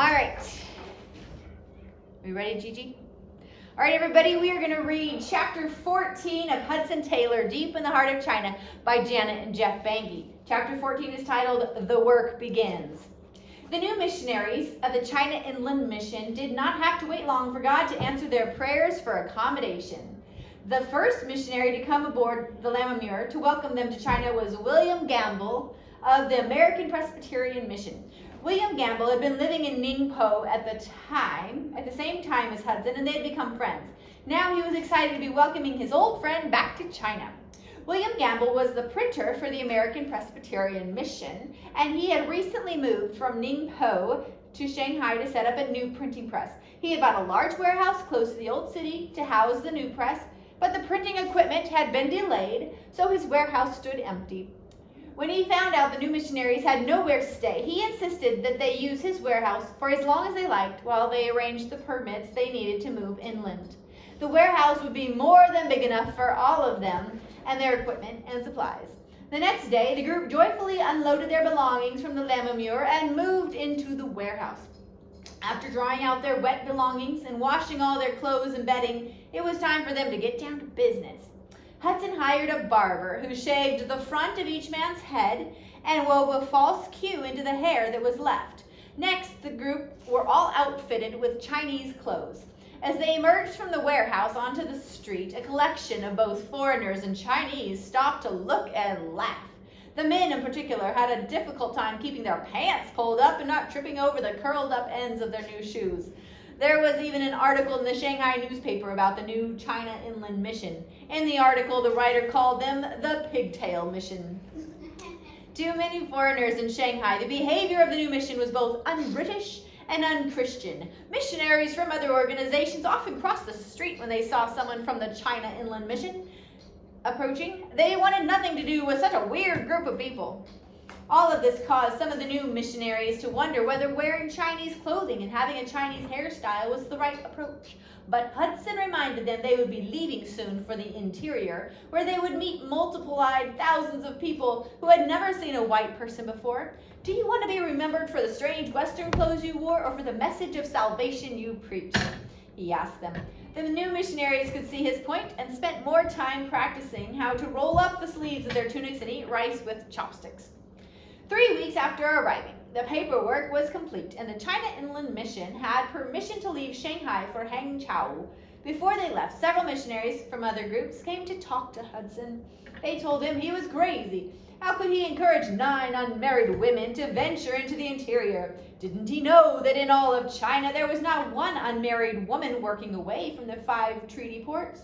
All right. Are you ready, Gigi? All right, everybody, we are going to read chapter 14 of Hudson Taylor, Deep in the Heart of China by Janet and Geoff Benge. Chapter 14 is titled, The Work Begins. The new missionaries of the China Inland Mission did not have to wait long for God to answer their prayers for accommodation. The first missionary to come aboard the Lammermuir to welcome them to China was William Gamble of the American Presbyterian Mission. William Gamble had been living in Ningpo at the same time as Hudson, and they had become friends. Now he was excited to be welcoming his old friend back to China. William Gamble was the printer for the American Presbyterian Mission, and he had recently moved from Ningpo to Shanghai to set up a new printing press. He had bought a large warehouse close to the old city to house the new press, but the printing equipment had been delayed, so his warehouse stood empty. When he found out the new missionaries had nowhere to stay, he insisted that they use his warehouse for as long as they liked while they arranged the permits they needed to move inland. The warehouse would be more than big enough for all of them and their equipment and supplies. The next day, the group joyfully unloaded their belongings from the Lammermuir and moved into the warehouse. After drying out their wet belongings and washing all their clothes and bedding, it was time for them to get down to business. Hudson hired a barber who shaved the front of each man's head and wove a false queue into the hair that was left. Next, the group were all outfitted with Chinese clothes. As they emerged from the warehouse onto the street, a collection of both foreigners and Chinese stopped to look and laugh. The men in particular had a difficult time keeping their pants pulled up and not tripping over the curled up ends of their new shoes. There was even an article in the Shanghai newspaper about the new China Inland Mission. In the article, the writer called them the Pigtail Mission. To many foreigners in Shanghai, the behavior of the new mission was both un-British and un-Christian. Missionaries from other organizations often crossed the street when they saw someone from the China Inland Mission approaching. They wanted nothing to do with such a weird group of people. All of this caused some of the new missionaries to wonder whether wearing Chinese clothing and having a Chinese hairstyle was the right approach. But Hudson reminded them they would be leaving soon for the interior, where they would meet multiplied thousands of people who had never seen a white person before. Do you want to be remembered for the strange Western clothes you wore or for the message of salvation you preached? He asked them. The new missionaries could see his point and spent more time practicing how to roll up the sleeves of their tunics and eat rice with chopsticks. 3 weeks after arriving, the paperwork was complete, and the China Inland Mission had permission to leave Shanghai for Hangchow. Before they left, several missionaries from other groups came to talk to Hudson. They told him he was crazy. How could he encourage 9 unmarried women to venture into the interior? Didn't he know that in all of China there was not one unmarried woman working away from the 5 treaty ports?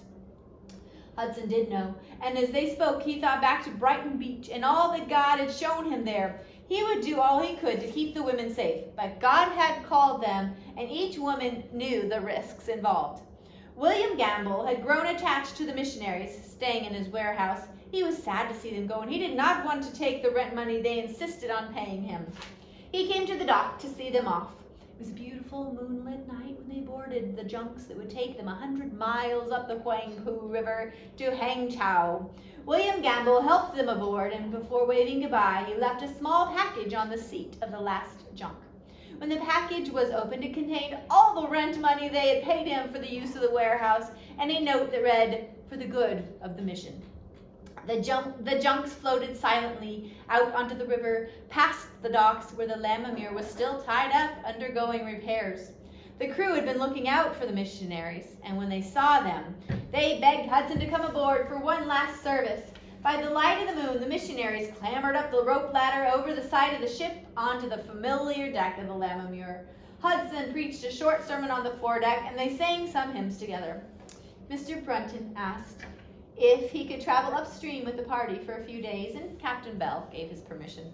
Hudson did know, and as they spoke, he thought back to Brighton Beach and all that God had shown him there. He would do all he could to keep the women safe, but God had called them, and each woman knew the risks involved. William Gamble had grown attached to the missionaries staying in his warehouse. He was sad to see them go, and he did not want to take the rent money they insisted on paying him. He came to the dock to see them off. It was a beautiful moonlit night when they boarded the junks that would take them 100 miles up the Huangpu River to Hangchow. William Gamble helped them aboard, and before waving goodbye, he left a small package on the seat of the last junk. When the package was opened, it contained all the rent money they had paid him for the use of the warehouse, and a note that read, "For the good of the mission." The junks floated silently out onto the river, past the docks where the Lammermuir was still tied up, undergoing repairs. The crew had been looking out for the missionaries, and when they saw them, they begged Hudson to come aboard for one last service. By the light of the moon, the missionaries clambered up the rope ladder over the side of the ship onto the familiar deck of the Lammermuir. Hudson preached a short sermon on the foredeck, and they sang some hymns together. Mr. Brunton asked if he could travel upstream with the party for a few days, and Captain Bell gave his permission.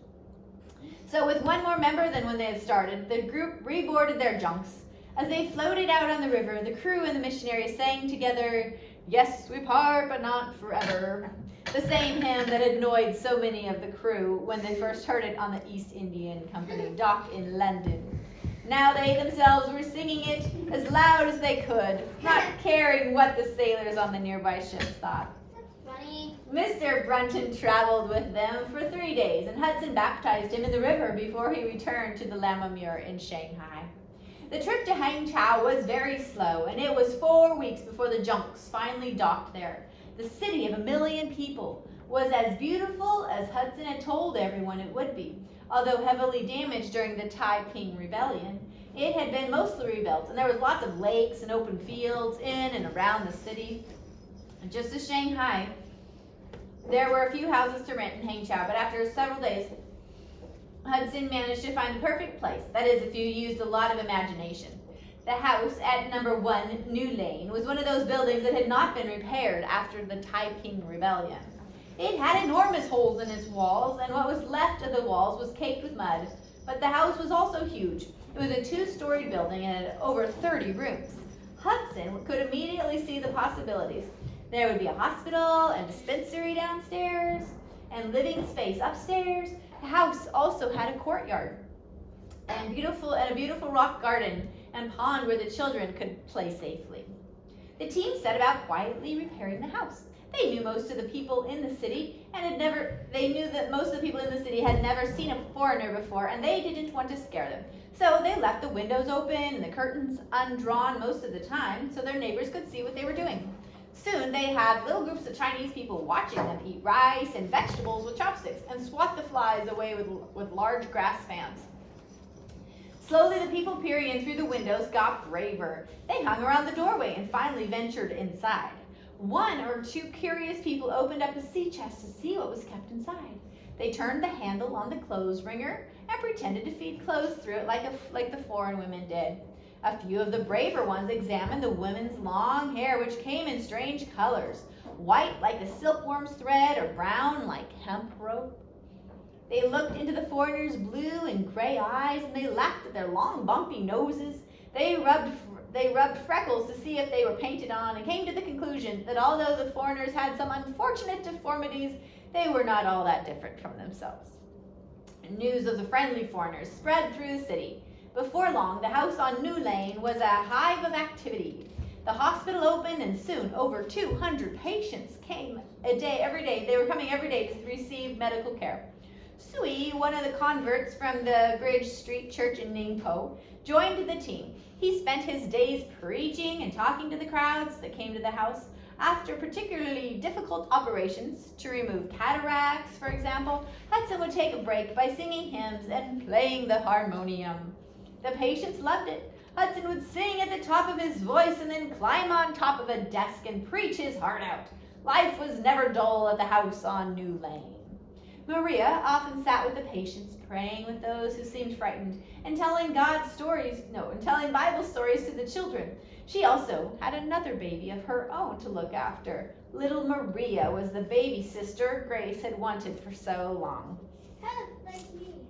So with one more member than when they had started, the group reboarded their junks. As they floated out on the river, the crew and the missionaries sang together, "Yes, we part, but not forever," the same hymn that had annoyed so many of the crew when they first heard it on the East Indian Company dock in London. Now they themselves were singing it as loud as they could, not caring what the sailors on the nearby ships thought. That's funny. Mr. Brunton traveled with them for 3 days, and Hudson baptized him in the river before he returned to the Lammermuir in Shanghai. The trip to Hangchow was very slow, and it was 4 weeks before the junks finally docked there. The city of 1 million people was as beautiful as Hudson had told everyone it would be. Although heavily damaged during the Taiping Rebellion, it had been mostly rebuilt, and there was lots of lakes and open fields in and around the city. And just as Shanghai, there were a few houses to rent in Hangchow, but after several days, Hudson managed to find the perfect place. That is, if you used a lot of imagination. The house at number 1 New Lane was one of those buildings that had not been repaired after the Taiping Rebellion. It had enormous holes in its walls, and what was left of the walls was caked with mud. But the house was also huge. It was a 2-story building and had over 30 rooms. Hudson could immediately see the possibilities. There would be a hospital and dispensary downstairs and living space upstairs. The house also had a courtyard and a beautiful rock garden and pond where the children could play safely. The team set about quietly repairing the house. They knew most of the people in the city they knew that most of the people in the city had never seen a foreigner before, and they didn't want to scare them. So they left the windows open and the curtains undrawn most of the time so their neighbors could see what they were doing. Soon they had little groups of Chinese people watching them eat rice and vegetables with chopsticks and swat the flies away with large grass fans. Slowly the people peering in through the windows got braver. They hung around the doorway and finally ventured inside. 1 or 2 curious people opened up a sea chest to see what was kept inside. They turned the handle on the clothes wringer and pretended to feed clothes through it like the foreign women did. A few of the braver ones examined the women's long hair, which came in strange colors, white like a silkworm's thread or brown like hemp rope. They looked into the foreigners' blue and gray eyes, and they laughed at their long, bumpy noses. They rubbed freckles to see if they were painted on, and came to the conclusion that although the foreigners had some unfortunate deformities, they were not all that different from themselves. News of the friendly foreigners spread through the city. Before long, the house on New Lane was a hive of activity. The hospital opened, and soon over 200 patients came every day. They were coming every day to receive medical care. Sui, one of the converts from the Bridge Street Church in Yangchow, joined the team. He spent his days preaching and talking to the crowds that came to the house. After particularly difficult operations to remove cataracts, for example, Hudson would take a break by singing hymns and playing the harmonium. The patients loved it. Hudson would sing at the top of his voice and then climb on top of a desk and preach his heart out. Life was never dull at the house on New Lane. Maria often sat with the patients, praying with those who seemed frightened, and telling Bible stories to the children. She also had another baby of her own to look after. Little Maria was the baby sister Grace had wanted for so long. Like me.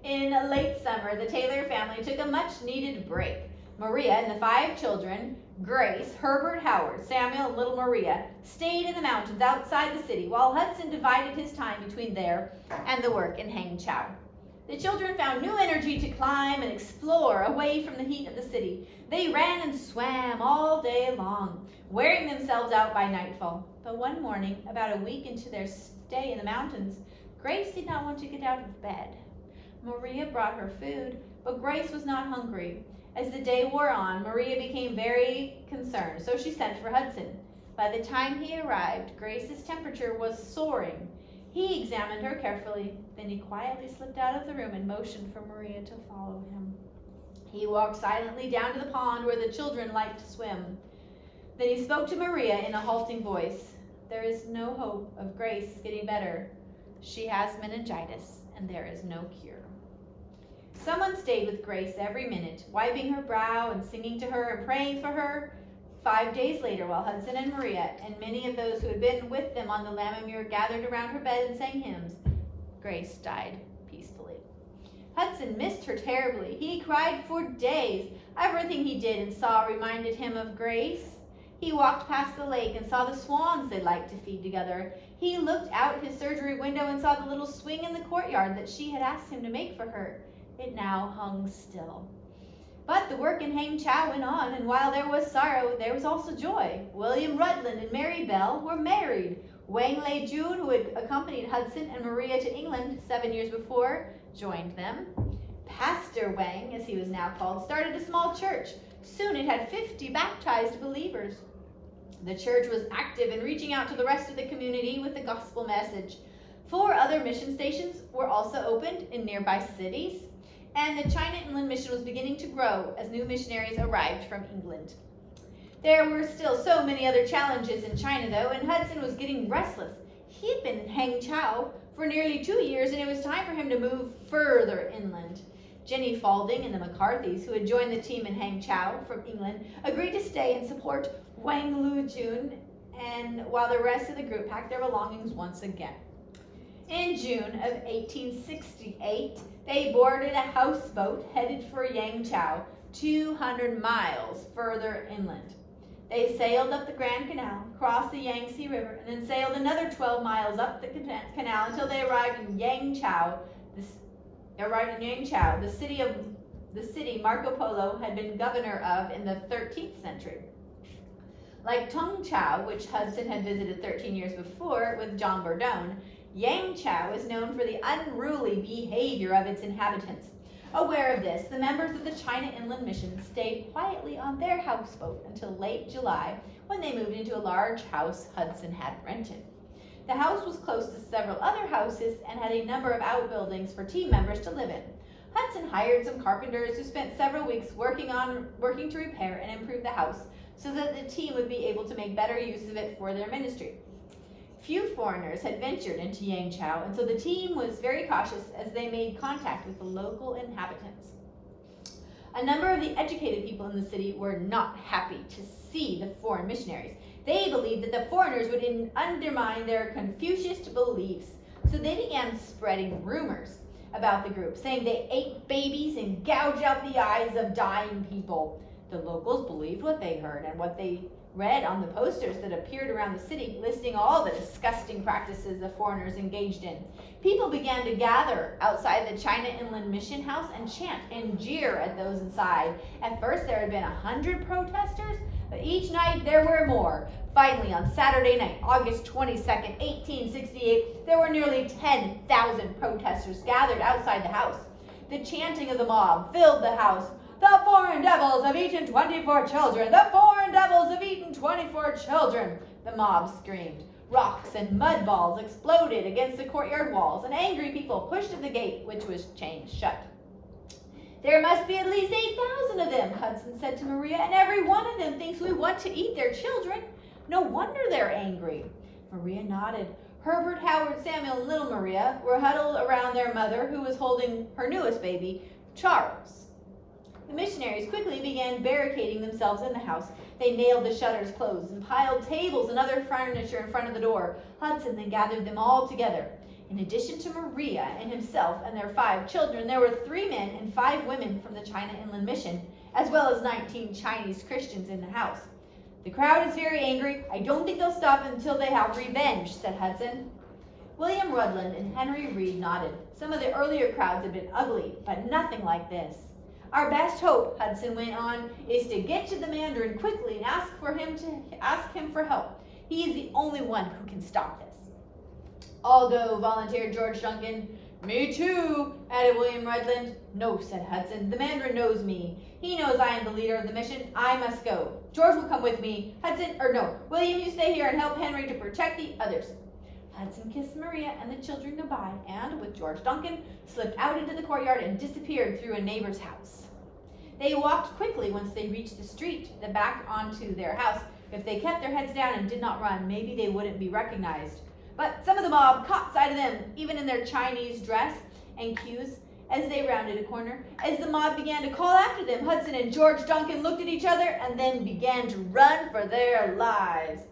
In late summer, the Taylor family took a much-needed break. Maria and the 5 children, Grace, Herbert, Howard, Samuel, and little Maria, stayed in the mountains outside the city, while Hudson divided his time between there and the work in Hangchow. The children found new energy to climb and explore away from the heat of the city. They ran and swam all day long, wearing themselves out by nightfall. But one morning, about a week into their stay in the mountains, Grace did not want to get out of bed. Maria brought her food, but Grace was not hungry. As the day wore on, Maria became very concerned, so she sent for Hudson. By the time he arrived, Grace's temperature was soaring. He examined her carefully, then he quietly slipped out of the room and motioned for Maria to follow him. He walked silently down to the pond where the children liked to swim. Then he spoke to Maria in a halting voice. There is no hope of Grace getting better. She has meningitis, and there is no cure. Someone stayed with Grace every minute, wiping her brow and singing to her and praying for her. 5 days later, while Hudson and Maria and many of those who had been with them on the Lammermuir gathered around her bed and sang hymns, Grace died peacefully. Hudson missed her terribly. He cried for days. Everything he did and saw reminded him of Grace. He walked past the lake and saw the swans they liked to feed together. He looked out his surgery window and saw the little swing in the courtyard that she had asked him to make for her. It now hung still. But the work in Hangchow went on, and while there was sorrow, there was also joy. William Rutland and Mary Bell were married. Wang Lei Jun, who had accompanied Hudson and Maria to England 7 years before, joined them. Pastor Wang, as he was now called, started a small church. Soon it had 50 baptized believers. The church was active in reaching out to the rest of the community with the gospel message. 4 other mission stations were also opened in nearby cities, and the China Inland Mission was beginning to grow as new missionaries arrived from England. There were still so many other challenges in China, though, and Hudson was getting restless. He had been in Hangchow for nearly 2 years, and it was time for him to move further inland. Jenny Falding and the McCarthys, who had joined the team in Hangchow from England, agreed to stay and support Wang Lujun, and while the rest of the group packed their belongings once again. In June of 1868, they boarded a houseboat headed for Yangchow, 200 miles further inland. They sailed up the Grand Canal, crossed the Yangtze River, and then sailed another 12 miles up the canal until they arrived in Yangchow. The city Marco Polo had been governor of in the 13th century. Like Hangchow, which Hudson had visited 13 years before with John Bourdon, Yangchow is known for the unruly behavior of its inhabitants. Aware of this, the members of the China Inland Mission stayed quietly on their houseboat until late July, when they moved into a large house Hudson had rented. The house was close to several other houses and had a number of outbuildings for team members to live in. Hudson hired some carpenters who spent several weeks working to repair and improve the house so that the team would be able to make better use of it for their ministry. Few foreigners had ventured into Yangchow, and so the team was very cautious as they made contact with the local inhabitants. A number of the educated people in the city were not happy to see the foreign missionaries. They believed that the foreigners would undermine their Confucianist beliefs, so they began spreading rumors about the group, saying they ate babies and gouged out the eyes of dying people. The locals believed what they heard and what they read on the posters that appeared around the city, listing all the disgusting practices the foreigners engaged in. People began to gather outside the China Inland Mission House and chant and jeer at those inside. At first there had been 100 protesters, but each night there were more. Finally, on Saturday night, August 22nd, 1868, there were nearly 10,000 protesters gathered outside the house. The chanting of the mob filled the house. The foreign devils have eaten 24 children! The foreign devils have eaten 24 children! The mob screamed. Rocks and mud balls exploded against the courtyard walls, and angry people pushed at the gate, which was chained shut. There must be at least 8,000 of them, Hudson said to Maria, and every one of them thinks we want to eat their children. No wonder they're angry. Maria nodded. Herbert, Howard, Samuel, and little Maria were huddled around their mother, who was holding her newest baby, Charles. The missionaries quickly began barricading themselves in the house. They nailed the shutters closed and piled tables and other furniture in front of the door. Hudson then gathered them all together. In addition to Maria and himself and their 5 children, there were 3 men and 5 women from the China Inland Mission, as well as 19 Chinese Christians in the house. The crowd is very angry. I don't think they'll stop until they have revenge, said Hudson. William Rudland and Henry Reed nodded. Some of the earlier crowds had been ugly, but nothing like this. Our best hope, Hudson went on, is to get to the Mandarin quickly and ask him for help. He is the only one who can stop this. I'll go, volunteered George Duncan. Me too, added William Rudland. No, said Hudson. The Mandarin knows me. He knows I am the leader of the mission. I must go. George will come with me. William, you stay here and help Henry to protect the others. Hudson kissed Maria and the children goodbye and, with George Duncan, slipped out into the courtyard and disappeared through a neighbor's house. They walked quickly once they reached the street that backed onto their house. If they kept their heads down and did not run, maybe they wouldn't be recognized. But some of the mob caught sight of them, even in their Chinese dress and cues, as they rounded a corner. As the mob began to call after them, Hudson and George Duncan looked at each other and then began to run for their lives.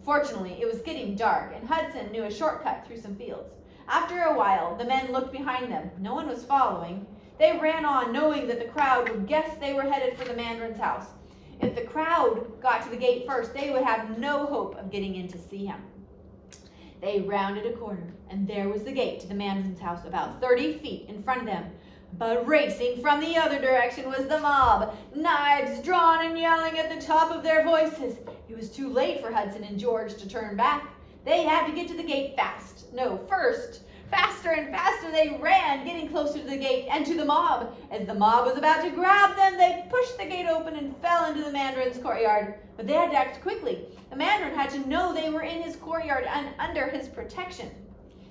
Fortunately, it was getting dark, and Hudson knew a shortcut through some fields. After a while, the men looked behind them. No one was following. They ran on, knowing that the crowd would guess they were headed for the Mandarin's house. If the crowd got to the gate first, they would have no hope of getting in to see him. They rounded a corner, and there was the gate to the Mandarin's house about 30 feet in front of them. But racing from the other direction was the mob, knives drawn and yelling at the top of their voices. It was too late for Hudson and George to turn back. They had to get to the gate fast. No, first. Faster and faster they ran, getting closer to the gate and to the mob. As the mob was about to grab them, they pushed the gate open and fell into the mandarin's courtyard. But they had to act quickly. The mandarin had to know they were in his courtyard and under his protection.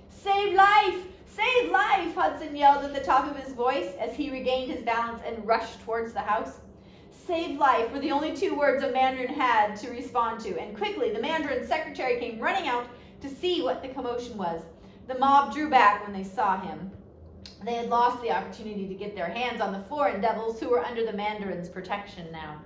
"Save life! Save life!" Hudson yelled at the top of his voice as he regained his balance and rushed towards the house. "Save life" were the only two words a mandarin had to respond to, and quickly the mandarin's secretary came running out to see what the commotion was. The mob drew back when they saw him. They had lost the opportunity to get their hands on the foreign devils who were under the mandarin's protection now.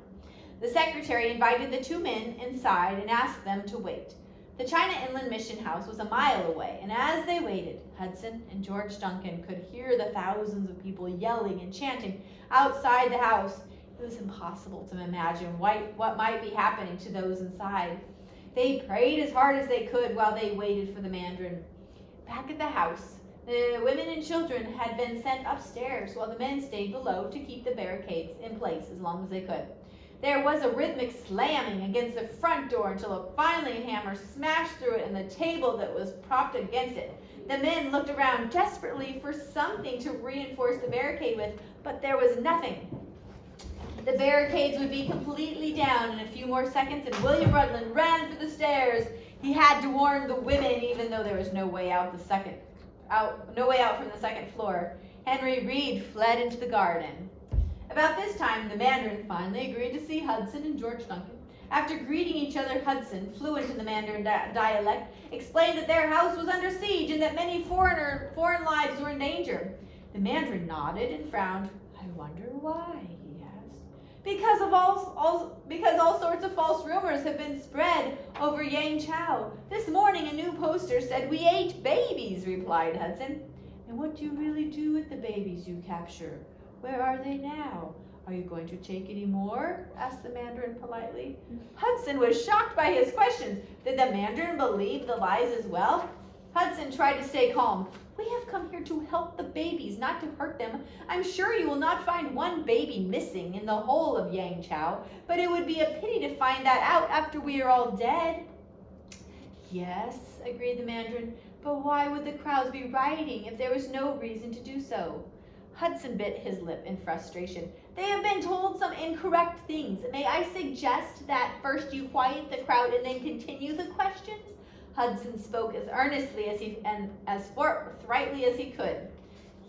The secretary invited the two men inside and asked them to wait. The China Inland Mission House was a mile away, and as they waited, Hudson and George Duncan could hear the thousands of people yelling and chanting outside the house. It was impossible to imagine what might be happening to those inside. They prayed as hard as they could while they waited for the mandarin. Back at the house, the women and children had been sent upstairs while the men stayed below to keep the barricades in place as long as they could. There was a rhythmic slamming against the front door until finally a hammer smashed through it and the table that was propped against it. The men looked around desperately for something to reinforce the barricade with, but there was nothing. The barricades would be completely down in a few more seconds, and William Rudland ran for the stairs. He had to warn the women, even though there was no way out from the second floor. Henry Reed fled into the garden. About this time, the mandarin finally agreed to see Hudson and George Duncan. After greeting each other, Hudson, fluent in the Mandarin dialect, explained that their house was under siege and that many foreign lives were in danger. The mandarin nodded and frowned. "I wonder why," he asked. Because all sorts of false rumors have been spread over Yangchow. This morning a new poster said we ate babies," replied Hudson. "And what do you really do with the babies you capture? Where are they now? Are you going to take any more?" asked the mandarin politely. Hudson was shocked by his questions. Did the mandarin believe the lies as well? Hudson tried to stay calm. "We have come here to help the babies, not to hurt them. I'm sure you will not find one baby missing in the whole of Yangchow, but it would be a pity to find that out after we are all dead." "Yes," agreed the mandarin, "but why would the crowds be rioting if there was no reason to do so?" Hudson bit his lip in frustration. "They have been told some incorrect things. May I suggest that first you quiet the crowd and then continue the questions?" Hudson spoke as earnestly and as forthrightly as he could.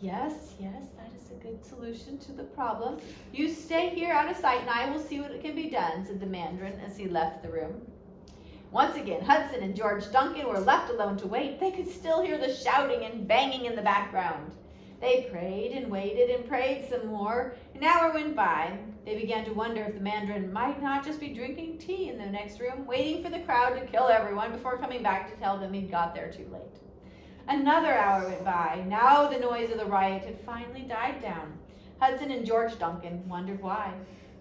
Yes, that is a good solution to the problem. You stay here out of sight and I will see what can be done," said the mandarin as he left the room. Once again, Hudson and George Duncan were left alone to wait. They could still hear the shouting and banging in the background. They prayed and waited and prayed some more. An hour went by. They began to wonder if the mandarin might not just be drinking tea in the next room, waiting for the crowd to kill everyone before coming back to tell them he'd got there too late. Another hour went by. Now the noise of the riot had finally died down. Hudson and George Duncan wondered why.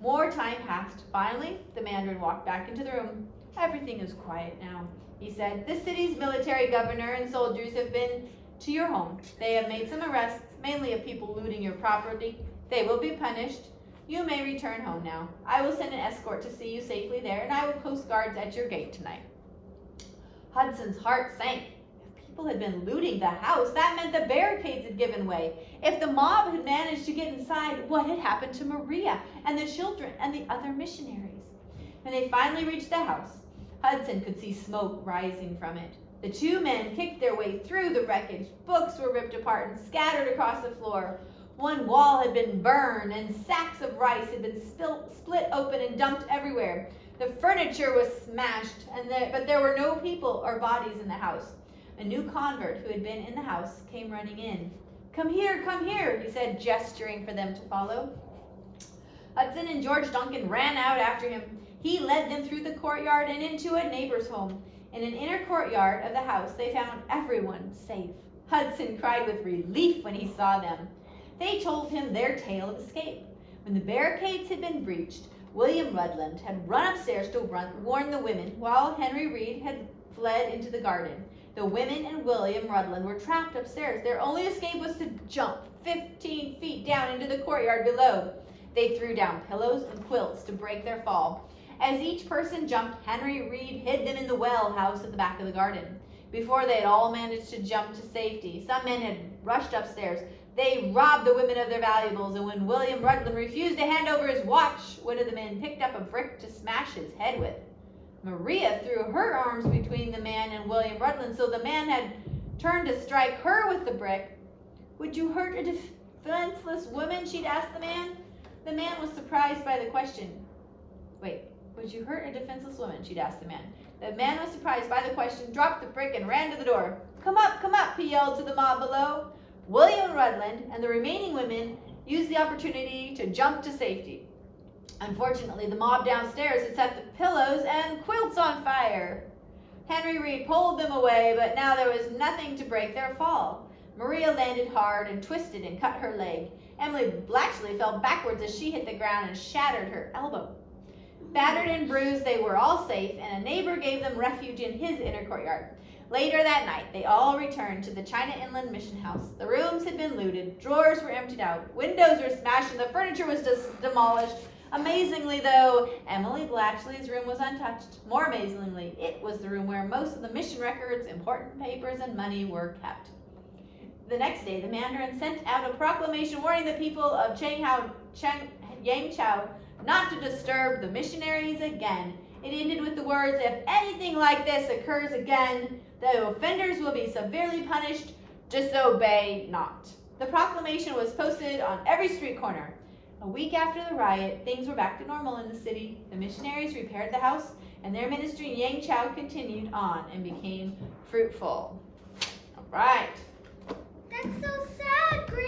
More time passed. Finally, the mandarin walked back into the room. "Everything is quiet now," he said. "The city's military governor and soldiers have been to your home. They have made some arrests, mainly of people looting your property. They will be punished. You may return home now. I will send an escort to see you safely there, and I will post guards at your gate tonight." Hudson's heart sank. If people had been looting the house, that meant the barricades had given way. If the mob had managed to get inside, what had happened to Maria and the children and the other missionaries? When they finally reached the house, Hudson could see smoke rising from it. The two men kicked their way through the wreckage. Books were ripped apart and scattered across the floor. One wall had been burned, and sacks of rice had been split open and dumped everywhere. The furniture was smashed, but there were no people or bodies in the house. A new convert who had been in the house came running in. Come here," he said, gesturing for them to follow. Hudson and George Duncan ran out after him. He led them through the courtyard and into a neighbor's home. In an inner courtyard of the house, they found everyone safe. Hudson cried with relief when he saw them. They told him their tale of escape. When the barricades had been breached, William Rudland had run upstairs to warn the women, while Henry Reed had fled into the garden. The women and William Rudland were trapped upstairs. Their only escape was to jump 15 feet down into the courtyard below. They threw down pillows and quilts to break their fall. As each person jumped, Henry Reed hid them in the well house at the back of the garden. before they had all managed to jump to safety. Some men had rushed upstairs. They robbed the women of their valuables, and when William Rutland refused to hand over his watch, one of the men picked up a brick to smash his head with. Maria threw her arms between the man and William Rutland, so the man had turned to strike her with the brick. "Would you hurt a defenseless woman?" she'd asked the man. The man was surprised by the question. Would you hurt a defenseless woman?" she'd asked the man. The man was surprised by the question, dropped the brick, and ran to the door. Come up, he yelled to the mob below. William Rutland and the remaining women used the opportunity to jump to safety. Unfortunately, the mob downstairs had set the pillows and quilts on fire. Henry Reed pulled them away, but now there was nothing to break their fall. Maria landed hard and twisted and cut her leg. Emily Blatchley fell backwards as she hit the ground and shattered her elbow. Battered and bruised, they were all safe, and a neighbor gave them refuge in his inner courtyard. Later that night, they all returned to the China Inland Mission House. The rooms had been looted, drawers were emptied out, windows were smashed, and the furniture was demolished. Amazingly, though, Emily Blatchley's room was untouched. More amazingly, it was the room where most of the mission records, important papers, and money were kept. The next day, the mandarin sent out a proclamation warning the people of Yangchow not to disturb the missionaries again. It ended with the words, "If anything like this occurs again, the offenders will be severely punished. Disobey not." The proclamation was posted on every street corner. A week after the riot, things were back to normal in the city. The missionaries repaired the house, and their ministry in Yangchow continued on and became fruitful. All right. That's so sad.